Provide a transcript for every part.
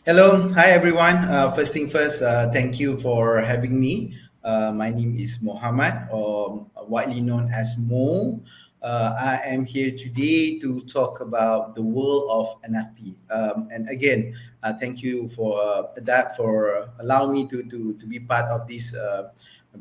Hello, hi everyone. First thing first, thank you for having me. My name is Mohamed, or widely known as Mo. I am here today to talk about the world of NFT. And again, thank you for that for allowing me to be part of this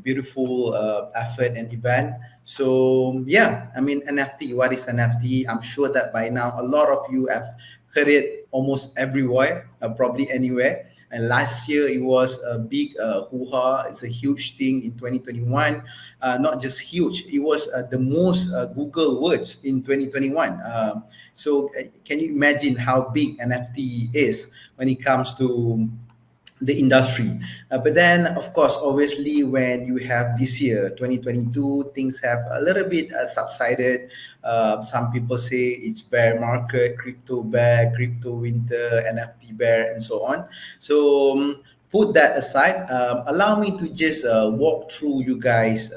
beautiful effort and event. So yeah, I mean NFT. What is NFT? I'm sure that by now a lot of you have heard it almost everywhere, probably anywhere. And last year it was a big hoo-ha. It's a huge thing in 2021. Not just huge, it was the most Google words in 2021. So can you imagine how big NFT is when it comes to the industry? But then, of course, obviously, when you have this year, 2022, things have a little bit subsided. Some people say it's bear market, crypto bear, crypto winter, NFT bear, and so on. So put that aside. Allow me to just walk through you guys.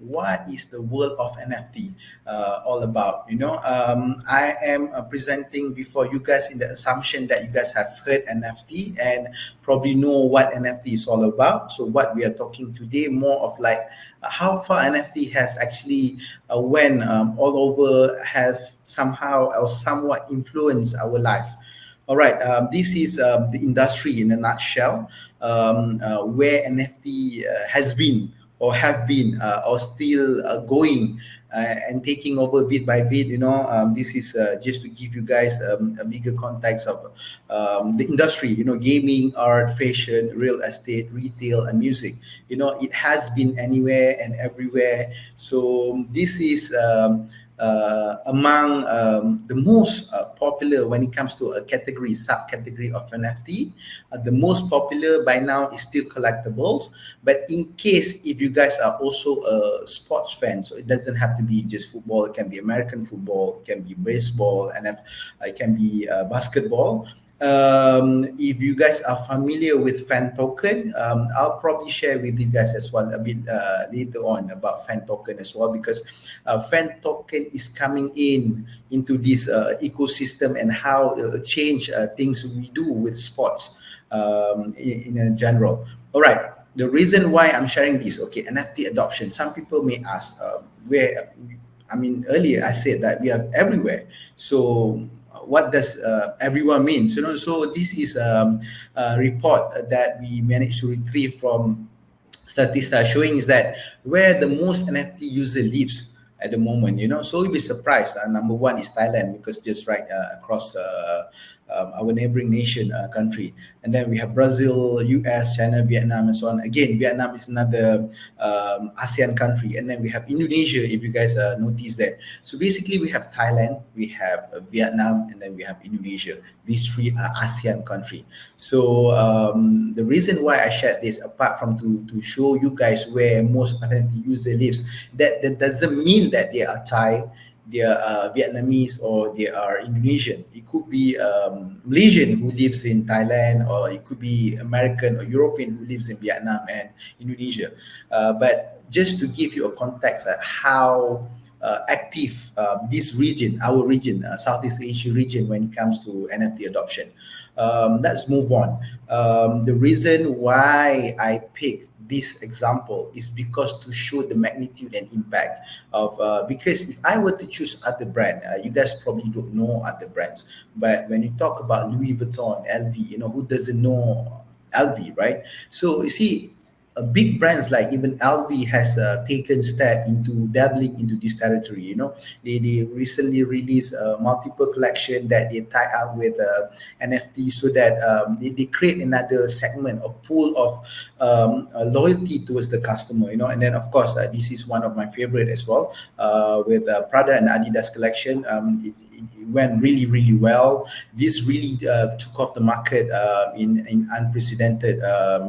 What is the world of NFT all about? I am presenting before you guys in the assumption that you guys have heard NFT and probably know what NFT is all about. So what we are talking today, more of like how far NFT has actually went all over, has somehow or somewhat influenced our life. All right, this is the industry in a nutshell, where NFT has been or have been or still going and taking over bit by bit. This is just to give you guys a bigger context of the industry. Gaming, art, fashion, real estate, retail, and music. It has been anywhere and everywhere. So this is among the most popular when it comes to a subcategory of NFT. The most popular by now is still collectibles. But in case if you guys are also a sports fan, so it doesn't have to be just football, it can be American football, it can be baseball, and it can be basketball. If you guys are familiar with fan token, I'll probably share with you guys as well a bit later on about fan token as well, because fan token is coming into this ecosystem and how change things we do with sports in a general. All right. The reason why I'm sharing this, okay, NFT adoption. Some people may ask, where? I mean, earlier I said that we are everywhere. So what does everyone mean? So this is a report that we managed to retrieve from Statista, showing is that where the most NFT user lives at the moment. So you'll be surprised. Number one is Thailand, because just right across our neighboring nation country. And then we have Brazil, US, China, Vietnam, and so on. Again, Vietnam is another ASEAN country. And then we have Indonesia, if you guys notice that. So basically we have Thailand, we have Vietnam, and then we have Indonesia. These three are ASEAN country. So the reason why I shared this, apart from to show you guys where most NFT user lives, that doesn't mean that they are Thai, they are Vietnamese, or they are Indonesian. It could be Malaysian who lives in Thailand, or it could be American or European who lives in Vietnam and Indonesia. But just to give you a context at how active this region, our region, Southeast Asia region, when it comes to NFT adoption. Let's move on. The reason why I picked this example is because to show the magnitude and impact of because if I were to choose other brand, you guys probably don't know other brands, but when you talk about Louis Vuitton, LV, who doesn't know LV, right? So you see, big brands like even LV has taken step into dabbling into this territory. They recently released a multiple collection that they tie up with NFT, so that they create another segment, a pool of loyalty towards the customer. And then of course this is one of my favorite as well, with Prada and Adidas collection. It went really, really well. This really took off the market in unprecedented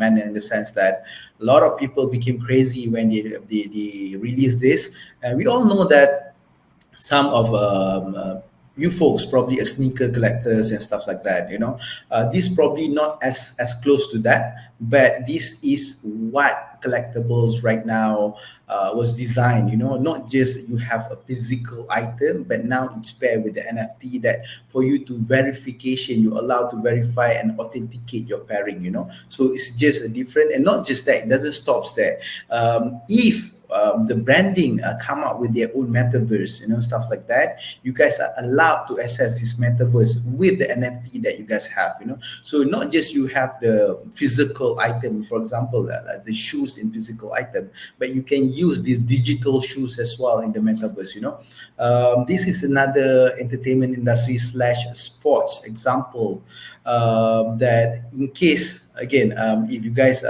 manner, in the sense that a lot of people became crazy when they released this. And we all know that some of you folks probably a sneaker collectors and stuff like that, this probably not as close to that, but this is what collectibles right now was designed, not just you have a physical item, but now it's paired with the NFT, that for you to verification, you allow to verify and authenticate your pairing, so it's just a different. And not just that, it doesn't stop there. If the branding come up with their own metaverse, stuff like that, you guys are allowed to access this metaverse with the NFT that you guys have, so not just you have the physical item, for example, the shoes in physical item, but you can use these digital shoes as well in the metaverse. This is another entertainment industry slash sports example, that in case again, if you guys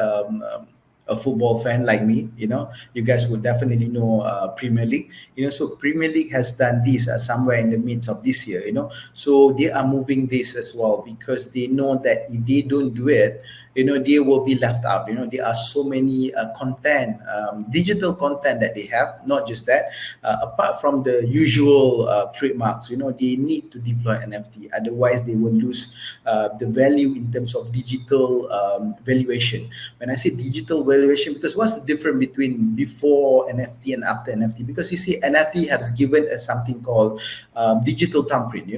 a football fan like me, you guys would definitely know Premier League. So Premier League has done this somewhere in the midst of this year. So they are moving this as well, because they know that if they don't do it, they will be left out. There are so many content, digital content that they have. Not just that, apart from the usual trademarks, they need to deploy NFT, otherwise they will lose the value in terms of digital valuation. When I say digital valuation, because what's the difference between before NFT and after NFT? Because you see, NFT has given us something called digital thumbprint.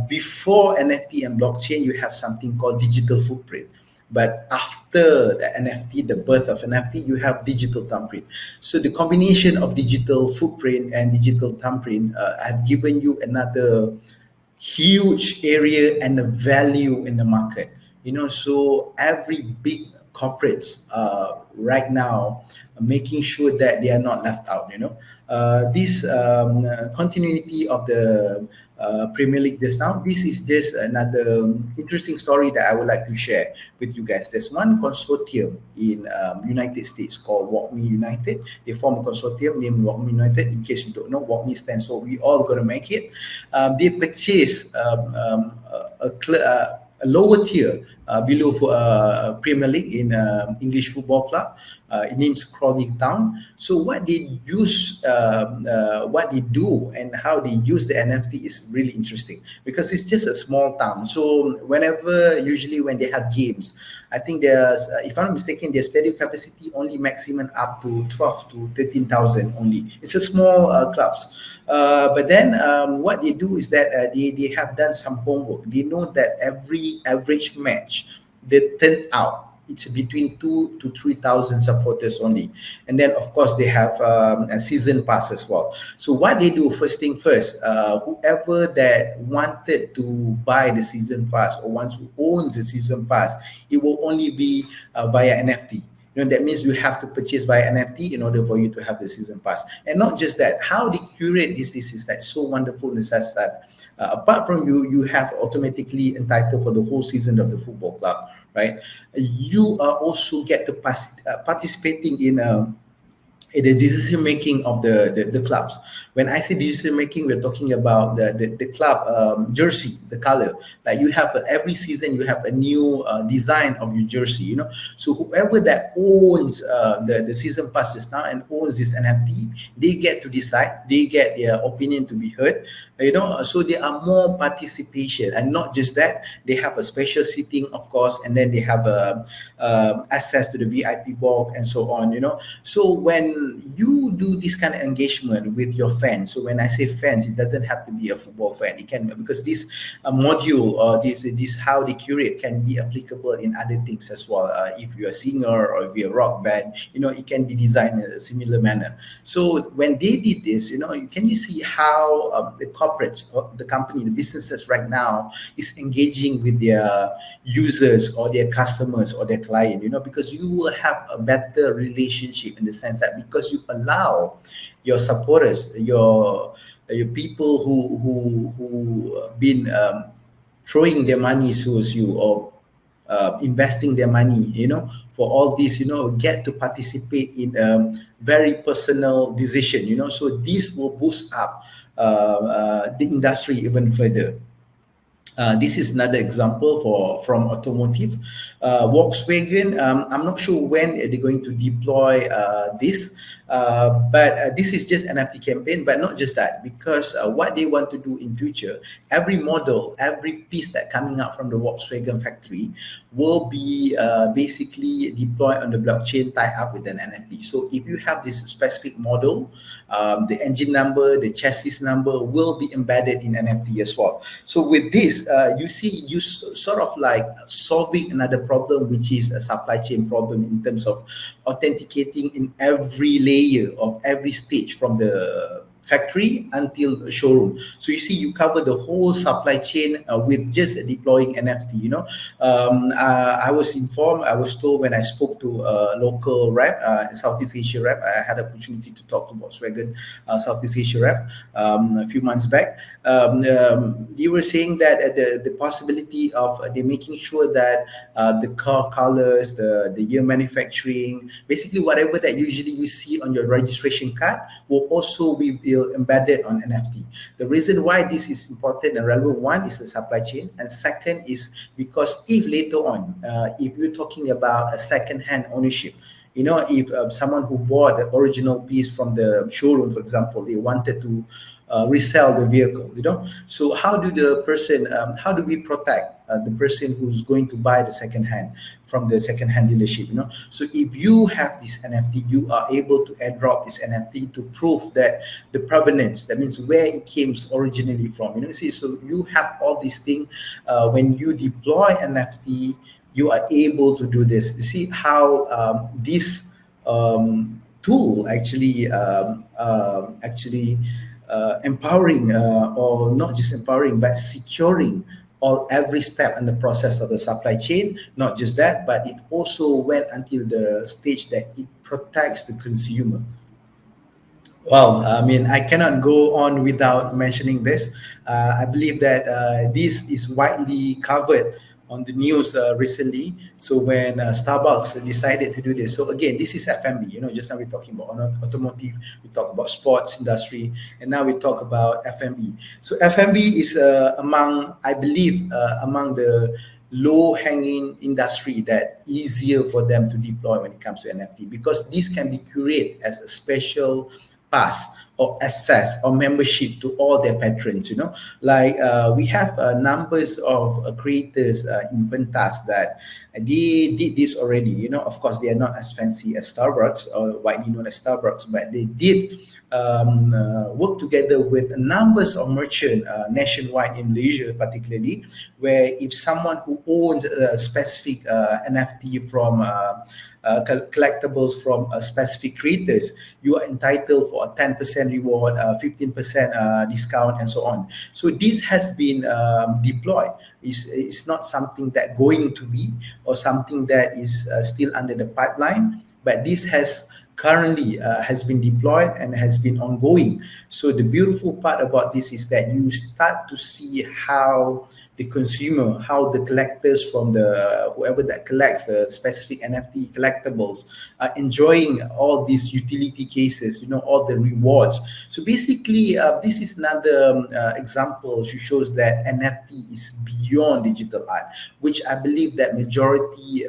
Before NFT and blockchain, you have something called digital footprint. But after the NFT, the birth of NFT, you have digital thumbprint. So the combination of digital footprint and digital thumbprint have given you another huge area and a value in the market. So every big corporates right now making sure that they are not left out. This continuity of the Premier League just now, this is just another interesting story that I would like to share with you guys. There's one consortium in United States called WalkMe United. They form a consortium named WalkMe United. In case you don't know, WalkMe stands for We All Gonna Make It. They purchased a lower tier below for Premier League in English Football Club. It names Crawley Town. So what they use, what they do, and how they use the NFT is really interesting, because it's just a small town. So usually when they have games, I think there's, if I'm not mistaken, their stadium capacity only maximum up to 12 to 13,000 only. It's a small clubs. But then what they do is that they have done some homework. They know that every average match, they turn out, it's between 2 to 3,000 supporters only. And then, of course, they have a season pass as well. So what they do, first thing first, whoever that wanted to buy the season pass, or wants who owns the season pass, it will only be via NFT. That means you have to purchase via NFT in order for you to have the season pass. And not just that, how they curate this is like so wonderful in the sense that apart from you have automatically entitled for the whole season of the football club, right? You are also get to participating in the decision making of the clubs. When I say decision making, we're talking about the club jersey, the color. Like you have every season, you have a new design of your jersey. So whoever that owns the season pass just now and owns this NFT, they get to decide. They get their opinion to be heard. So there are more participation, and not just that, they have a special seating, of course, and then they have access to the VIP box and so on. So when you do this kind of engagement with your fans, so when I say fans, it doesn't have to be a football fan. It can, because this module or this how they curate can be applicable in other things as well. If you're a singer or if you're a rock band, it can be designed in a similar manner. So when they did this, can you see how the corporates or the company, the businesses right now is engaging with their users or their customers or their client, because you will have a better relationship in the sense that because you allow your supporters, your people who been throwing their money towards you, or investing their money, for all this, get to participate in a very personal decision, so this will boost up the industry even further. This is another example from automotive. Volkswagen, I'm not sure when they're going to deploy this, But this is just NFT campaign, but not just that, because what they want to do in future, every model, every piece that coming out from the Volkswagen factory will be basically deployed on the blockchain tied up with an NFT. So if you have this specific model, the engine number, the chassis number will be embedded in NFT as well. So with this, you see, sort of like solving another problem, which is a supply chain problem in terms of authenticating in every layer of every stage from the factory until the showroom. So you see, you cover the whole supply chain with just deploying NFT. I was informed, I was told when I spoke to a local rep, Southeast Asia rep. I had opportunity to talk to Volkswagen Southeast Asia rep a few months back. You were saying that the possibility of they're making sure that the car colors, the year manufacturing, basically whatever that usually you see on your registration card will also be embedded on NFT. The reason why this is important and relevant, one is the supply chain, and second is because if later on, if you're talking about a second-hand ownership, if someone who bought the original piece from the showroom, for example, they wanted to resell the vehicle, so how do we protect the person who's going to buy the second hand from the second hand dealership? So if you have this NFT, you are able to airdrop this NFT to prove that the provenance, that means where it came originally from. See, so you have all these things. When you deploy NFT, you are able to do this. You see how this tool actually empowering, or not just empowering, but securing every step in the process of the supply chain. Not just that, but it also went until the stage that it protects the consumer. Well, I mean, I cannot go on without mentioning this. I believe that this is widely covered on the news recently. So when Starbucks decided to do this, so again, this is FMB. Just now we're talking about automotive, we talk about sports industry, and now we talk about FMB. So FMB is I believe, among the low-hanging industry that easier for them to deploy when it comes to NFT, because this can be curated as a special pass or access or membership to all their patrons. Like we have numbers of creators in Pentas that they did this already. Of course, they are not as fancy as Starbucks or widely known as Starbucks, but they did work together with numbers of merchants nationwide in Malaysia, particularly, where if someone who owns a specific NFT from collectibles from specific creators, you are entitled for a 10% reward, 15% discount, and so on. So this has been deployed. It's not something that going to be, or something that is still under the pipeline, but this has currently has been deployed and has been ongoing. So the beautiful part about this is that you start to see how the consumer, how the collectors from whoever that collects the specific NFT collectibles are enjoying all these utility cases, all the rewards. So basically, this is another example which shows that NFT is beyond digital art, which I believe that majority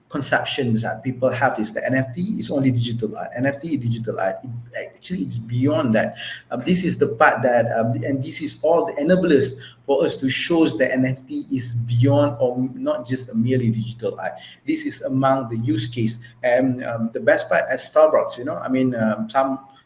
conceptions that people have is that NFT is only digital art. NFT is digital art. It's beyond that. This is the part that, and this is all the enablers for us to show that NFT is beyond, or not just a merely digital art. This is among the use case. And the best part at Starbucks,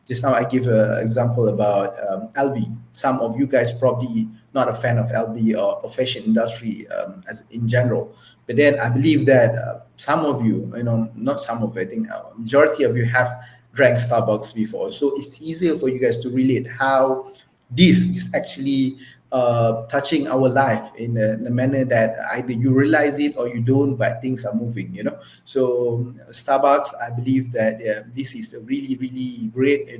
just now I give an example about LV. Some of you guys probably not a fan of LV or fashion industry as in general. But then I believe that some of you, not some of you, I think majority of you have drank Starbucks before. So it's easier for you guys to relate how this is actually touching our life in a manner that either you realize it or you don't, but things are moving, So Starbucks, I believe that this is a really, really great,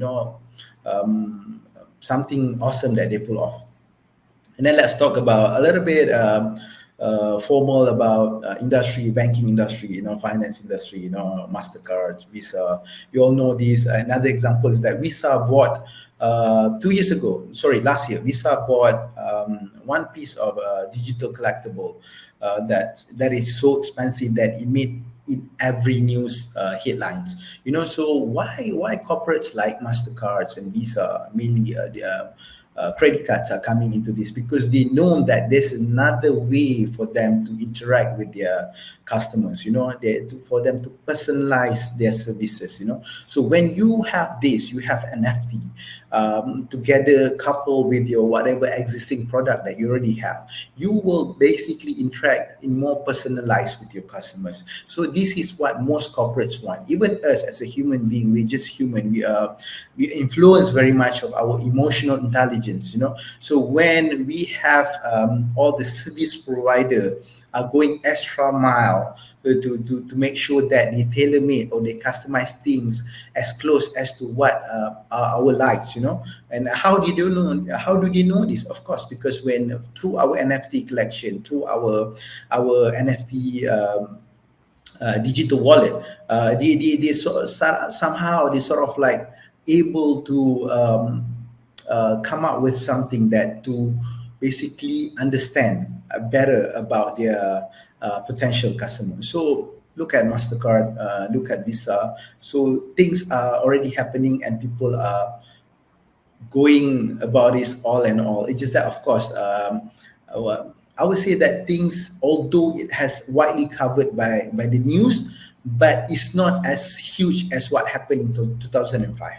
something awesome that they pull off. And then let's talk about a little bit formal about industry, banking industry, finance industry, MasterCard, Visa. You all know this. Another example is that Visa bought last year, Visa bought one piece of digital collectible that is so expensive that it made in every news headlines. So why corporates like Mastercards and Visa, mainly credit cards, are coming into this? Because they know that there's another way for them to interact with their customers, for them to personalize their services. So when you have this, you have NFT together, coupled with your whatever existing product that you already have, you will basically interact in more personalized with your customers. So this is what most corporates want. Even us as a human being, we're just human. We influence very much of our emotional intelligence. So when we have all the service provider are going extra mile to make sure that they tailor made or they customize things as close as to what are our likes. And how do they know this? Of course, because when through our NFT collection, through our NFT digital wallet, somehow they sort of like able to come up with something that to basically understand better about their potential customers. So look at Mastercard, look at Visa. So things are already happening, and people are going about this all and all. It's just that, of course, I would say that things, although it has widely covered by the news, but it's not as huge as what happened in 2005.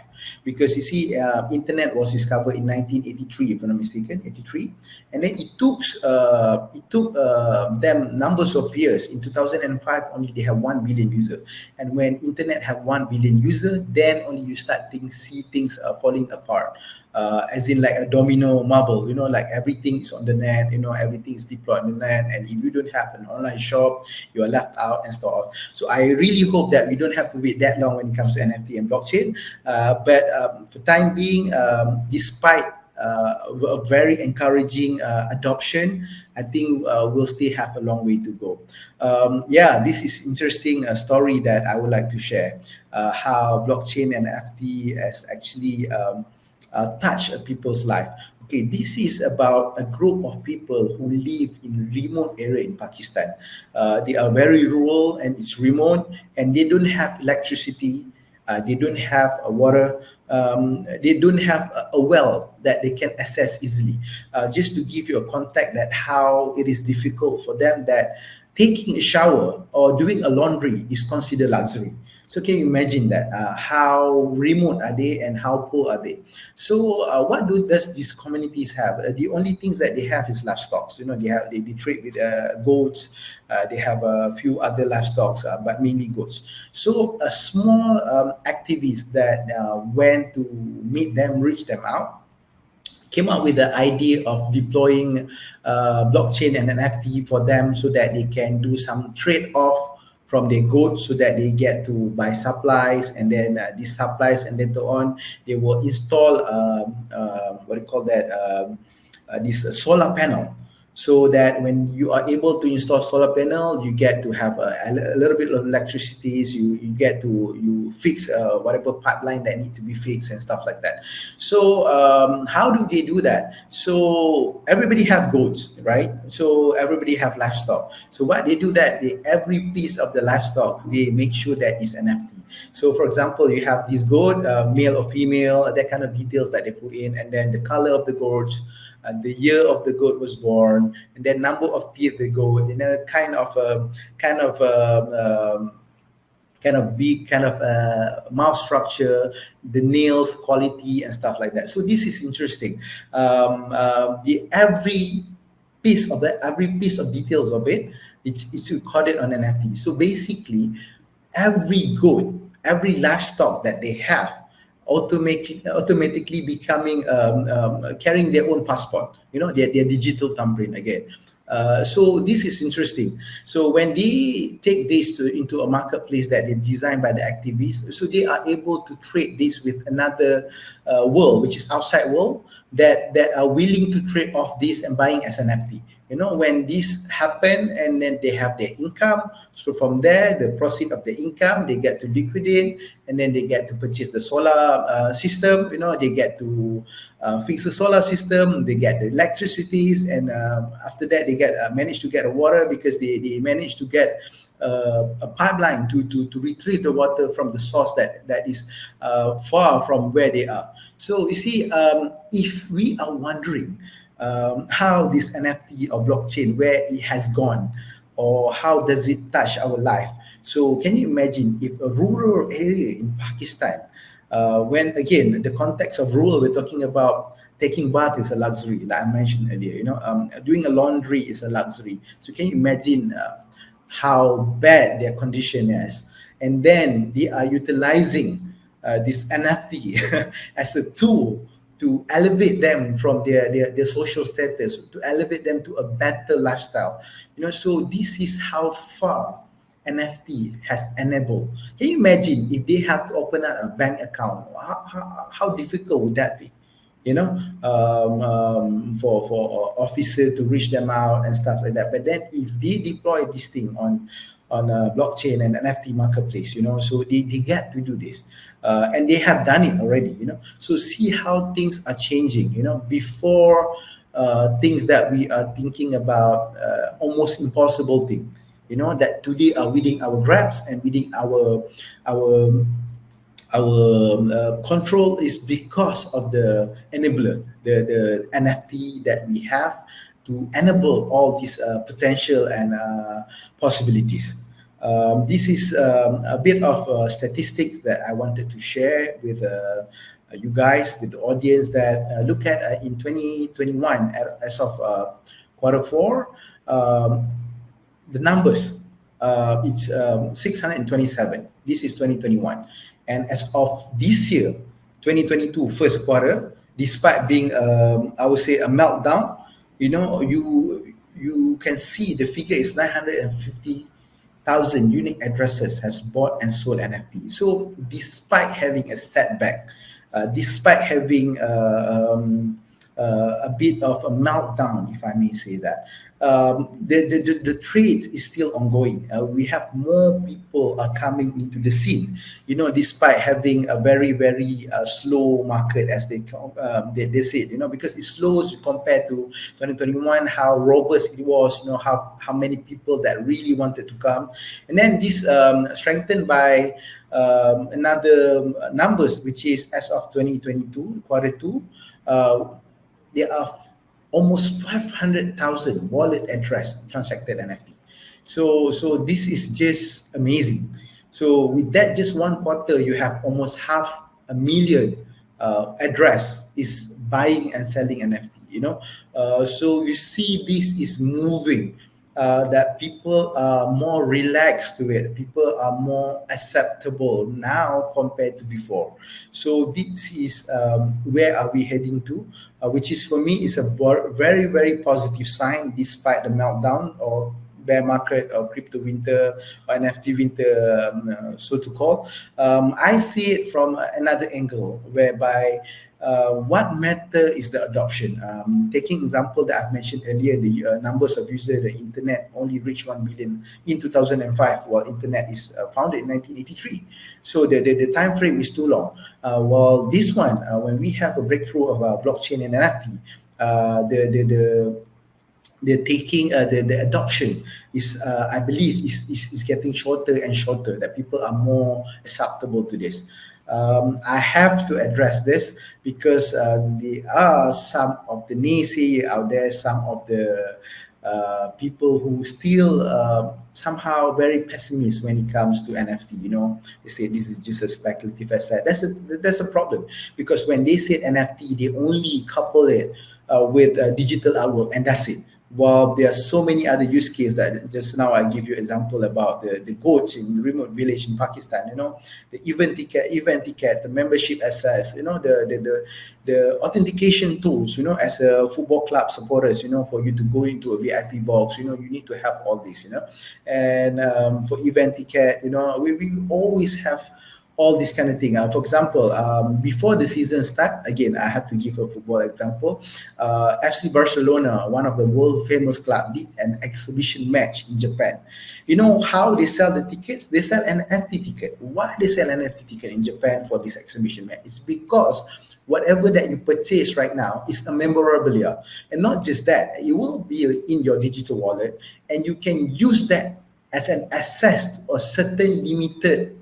Because you see, internet was discovered in 1983, if I'm not mistaken, 83, and then it took them numbers of years. In 2005, only they have 1 billion user, and when internet have 1 billion user, then only you start see things falling apart. As in like a domino marble, like everything is on the net, everything is deployed on the net, and if you don't have an online shop, you are left out and so on. So I really hope that we don't have to wait that long when it comes to NFT and blockchain. But for time being, despite a very encouraging adoption, I think we'll still have a long way to go. This is interesting story that I would like to share, how blockchain and NFT has actually touch a people's life. Okay, this is about a group of people who live in remote area in Pakistan. They are very rural and it's remote, and they don't have electricity. They don't have water. They don't have a well that they can access easily. Just to give you a context that how it is difficult for them, that taking a shower or doing a laundry is considered luxury. So can you imagine that? How remote are they and how poor are they? So what does these communities have? The only things that they have is livestock. They trade with goats. They have a few other livestock, but mainly goats. So a small activist that went to meet them, reach them out, came up with the idea of deploying blockchain and NFT for them, so that they can do some trade-off from their goats, so that they get to buy supplies, and then these supplies, and later on they will install this solar panel, so that when you are able to install solar panel, you get to have a little bit of electricity. You get to fix whatever pipeline that need to be fixed and stuff like that. So how do they do that? So everybody have goats, right? So everybody have livestock. So what they do, that every piece of the livestock, they make sure that it's NFT. So for example, you have this goat, male or female, that kind of details that they put in, and then the color of the goats, the year of the goat was born, and then number of teeth the goat, kind of big mouth structure, the nails quality and stuff like that. So this is interesting. Every piece of details of it, it's recorded on NFT. So basically, every goat, every livestock that they have, automatically becoming carrying their own passport, their digital thumbprint again. So this is interesting. So when they take this into a marketplace that is designed by the activists, so they are able to trade this with another world, which is outside world, that are willing to trade off this and buying as an NFT. When this happen, and then they have their income, so from there, the proceed of the income, they get to liquidate, and then they get to purchase the solar system. They get to fix the solar system, they get the electricities, and after that, they get manage to get the water, because they manage to get a pipeline to retrieve the water from the source that is far from where they are. So you see, if we are wondering how this NFT or blockchain, where it has gone, or how does it touch our life? So can you imagine if a rural area in Pakistan, when again the context of rural, we're talking about taking bath is a luxury, like I mentioned earlier. Doing a laundry is a luxury. So can you imagine how bad their condition is? And then they are utilizing this NFT as a tool to elevate them from their social status, to elevate them to a better lifestyle. So this is how far NFT has enabled. Can you imagine if they have to open up a bank account? How difficult would that be? For officer to reach them out and stuff like that. But then if they deploy this thing on a blockchain and NFT marketplace, so they get to do this, and they have done it already. So see how things are changing. Before things that we are thinking about, almost impossible thing. That today are within our grasp and within our control, is because of the enabler, the NFT that we have to enable all these potential and possibilities. This is a bit of statistics that I wanted to share with you guys, with the audience, that look at in 2021, as of quarter four, the numbers, it's 627. This is 2021. And as of this year, 2022 first quarter, despite being, I would say, a meltdown, you can see the figure is 950,000 unique addresses has bought and sold NFT. So despite having a setback, despite having a bit of a meltdown, if I may say that, the trade is still ongoing. We have more people are coming into the scene, despite having a very, very slow market, as they said, because it's slow compared to 2021, how robust it was, how many people that really wanted to come. And then this strengthened by another numbers, which is as of 2022, quarter two, there are almost 500,000 wallet address transacted NFT. So this is just amazing. So with that, just one quarter, you have almost 500,000 address is buying and selling NFT. So you see this is moving. That people are more relaxed to it. People are more acceptable now compared to before. So this is where are we heading to, which is, for me, is a very, very positive sign, despite the meltdown or bear market or crypto winter or NFT winter, so to call. I see it from another angle, whereby what matter is the adoption. Taking example that I've mentioned earlier, the numbers of users, the internet only reached 1 billion in 2005, while internet is founded in 1983. So the time frame is too long. While this one, when we have a breakthrough of blockchain and NFT, the adoption is, I believe, is getting shorter and shorter, that people are more acceptable to this. I have to address this because there are some of the naysayers out there, some of the people who still somehow very pessimist when it comes to NFT. They say this is just a speculative asset. That's a problem, because when they say NFT, they only couple it with digital artwork, and that's it. While there are so many other use cases, that just now I give you example about the goats in the remote village in Pakistan, the event tickets, the membership access, the authentication tools, as a football club supporters, for you to go into a VIP box, you need to have all this, and for event ticket, we always have all this kind of thing. For example, before the season start, again, I have to give a football example. FC Barcelona, one of the world famous club, did an exhibition match in Japan. You know how they sell the tickets? They sell an NFT ticket. Why they sell an NFT ticket in Japan for this exhibition match? It's because whatever that you purchase right now is a memorabilia. And not just that, it will be in your digital wallet, and you can use that as an access to a certain limited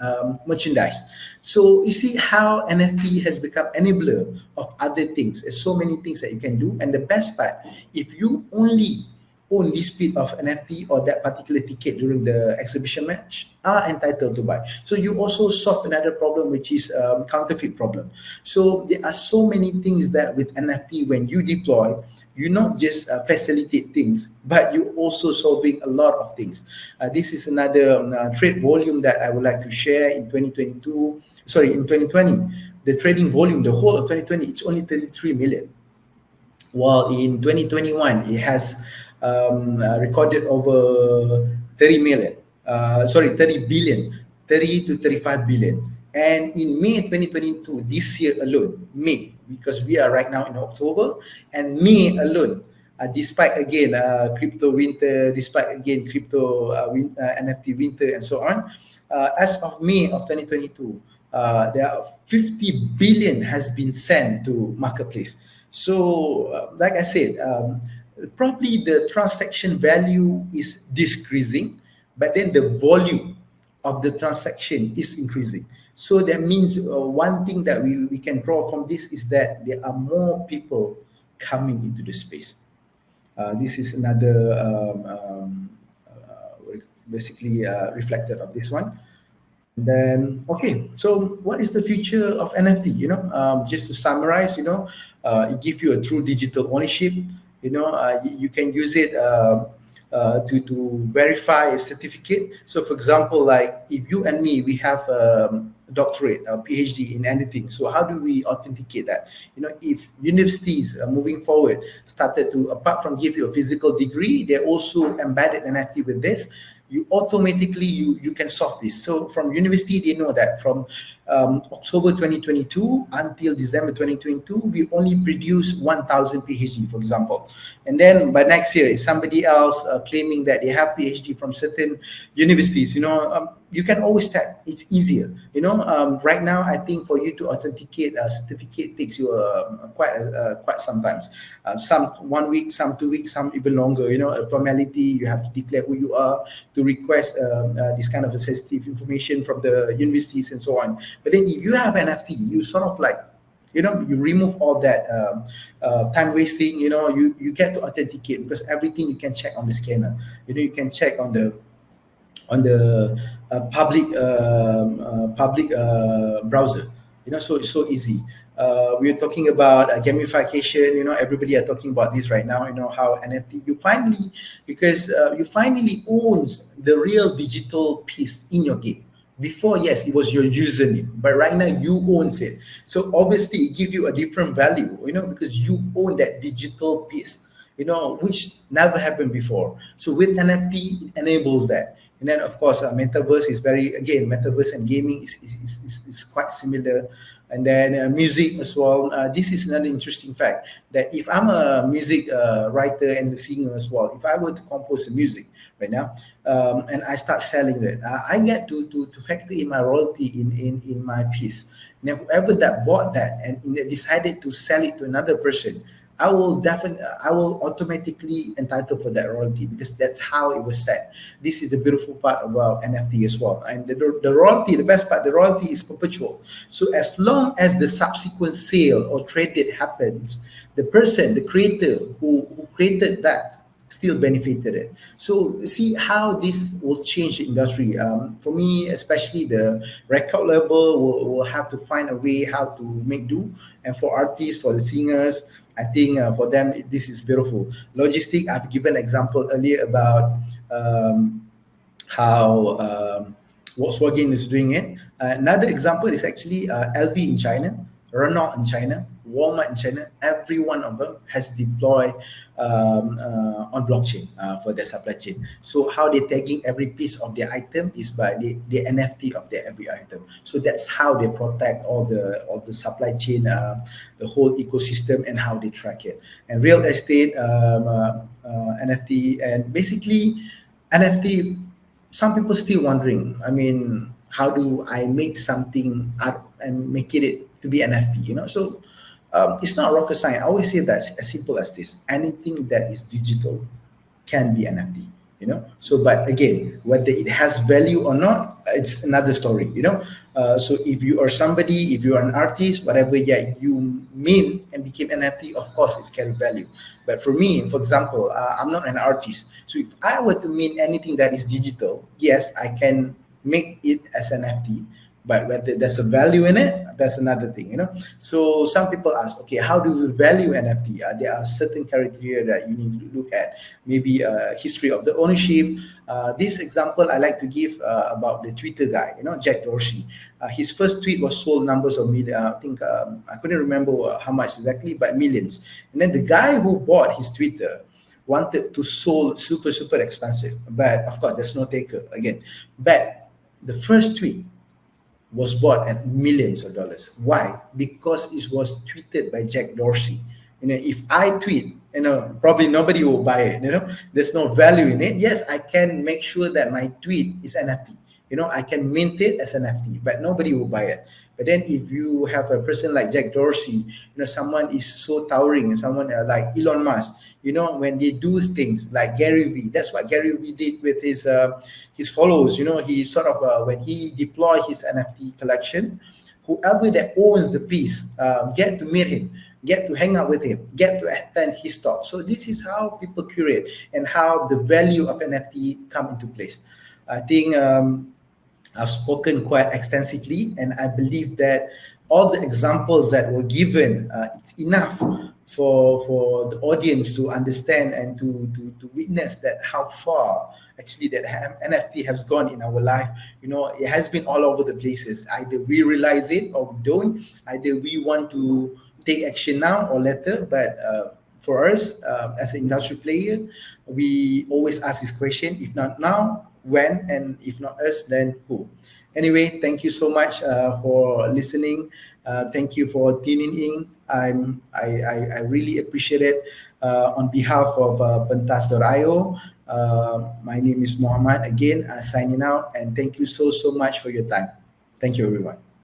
merchandise. So you see how NFT has become enabler of other things. There's so many things that you can do. And the best part, if you only own this bit of NFT or that particular ticket during the exhibition match, are entitled to buy. So you also solve another problem, which is counterfeit problem. So there are so many things that with NFT, when you deploy, you not just facilitate things, but you also solving a lot of things. This is another trade volume that I would like to share in 2022. Sorry, in 2020, the trading volume, the whole of 2020, it's only 33 million, while in 2021 it has recorded over 30 million, 30 billion, 30 to 35 billion. And in May 2022, this year alone, May, because we are right now in October, and May alone, despite again crypto winter, despite again crypto NFT winter and so on, as of May of 2022, there are 50 billion has been sent to marketplace. So, like I said, probably the transaction value is decreasing, but then the volume of the transaction is increasing. So that means one thing that we can draw from this is that there are more people coming into the space. This is another basically reflected of this one. Then, okay, so what is the future of NFT? Just to summarize, it gives you a true digital ownership. You can use it to verify a certificate. So, for example, like if you and me, we have a doctorate, a PhD in anything. So, how do we authenticate that? If universities moving forward started to, apart from give you a physical degree, they also embedded NFT with this, you automatically you can solve this. So from university, they know that from October 2022 until December 2022, we only produce 1,000 PhD, for example. And then by next year, if somebody else claiming that they have PhD from certain universities, you can always tag. It's easier. Right now, I think for you to authenticate a certificate takes you quite sometimes. Some 1 week, some 2 weeks, some even longer. A formality. You have to declare who you are to request this kind of sensitive information from the universities and so on. But then if you have NFT, you sort of like, you remove all that time wasting. You get to authenticate because everything you can check on the scanner. You can check on the public browser. So it's so easy. We're talking about gamification. Everybody are talking about this right now. How NFT you finally owns the real digital piece in your game. Before, yes, it was your username, but right now you owns it. So obviously it gives you a different value, because you own that digital piece, which never happened before. So with NFT, it enables that. And then, of course, metaverse is metaverse and gaming is quite similar. And then music as well. This is another interesting fact that if I'm a music writer and a singer as well, if I were to compose a music right now and I start selling it, I get to factor in my royalty in my piece. Now, whoever that bought that and decided to sell it to another person, I will automatically entitled for that royalty because that's how it was set. This is the beautiful part about NFT as well. And the royalty, the best part, the royalty is perpetual. So as long as the subsequent sale or traded happens, the person, the creator who created that still benefited it. So see how this will change the industry. For me, especially the record label will have to find a way how to make do. And for artists, for the singers, I think for them, this is beautiful. Logistic, I've given example earlier about how Volkswagen is doing it. Another example is actually LV in China, Renault in China, Walmart in China. Every one of them has deployed on blockchain for their supply chain. So how they're tagging every piece of their item is by the NFT of their every item. So that's how they protect all the supply chain, the whole ecosystem, and how they track it. And real estate, NFT, and basically NFT. Some people still wondering. I mean, how do I make something out and make it to be NFT? So it's not rocket science. I always say that as simple as this: anything that is digital can be NFT. So but again, whether it has value or not, it's another story. So if you are somebody, if you are an artist, whatever, yeah, you mint and became NFT, of course it's carry value. But for me, for example, I'm not an artist, so if I were to mint anything that is digital, yes, I can make it as an NFT. But whether there's a value in it, that's another thing. So some people ask, okay, how do we value NFT? There are certain criteria that you need to look at. Maybe history of the ownership. This example I like to give about the Twitter guy, Jack Dorsey. His first tweet was sold numbers of million. I think I couldn't remember how much exactly, but millions. And then the guy who bought his Twitter wanted to sold super expensive, but of course there's no taker again. But the first tweet was bought at millions of dollars. Why? Because it was tweeted by Jack Dorsey. If I tweet, probably nobody will buy it. There's no value in it. Yes, I can make sure that my tweet is NFT. I can mint it as NFT, but nobody will buy it. But then if you have a person like Jack Dorsey, someone is so towering, someone like Elon Musk, when they do things like Gary Vee, that's what Gary Vee did with his followers. He sort of when he deployed his NFT collection, whoever that owns the piece get to meet him, get to hang out with him, get to attend his talk. So this is how people curate and how the value of NFT come into place. I think I've spoken quite extensively, and I believe that all the examples that were given, it's enough for the audience to understand and to witness that how far actually that NFT has gone in our life. It has been all over the places. Either we realize it or we don't. Either we want to take action now or later. But for us, as an industry player, we always ask this question: if not now, when? And if not us, then who? Anyway, thank you so much for listening. Thank you for tuning in. I really appreciate it. On behalf of Pentas.io, my name is Mohammad again, signing out, and thank you so much for your time. Thank you, everyone.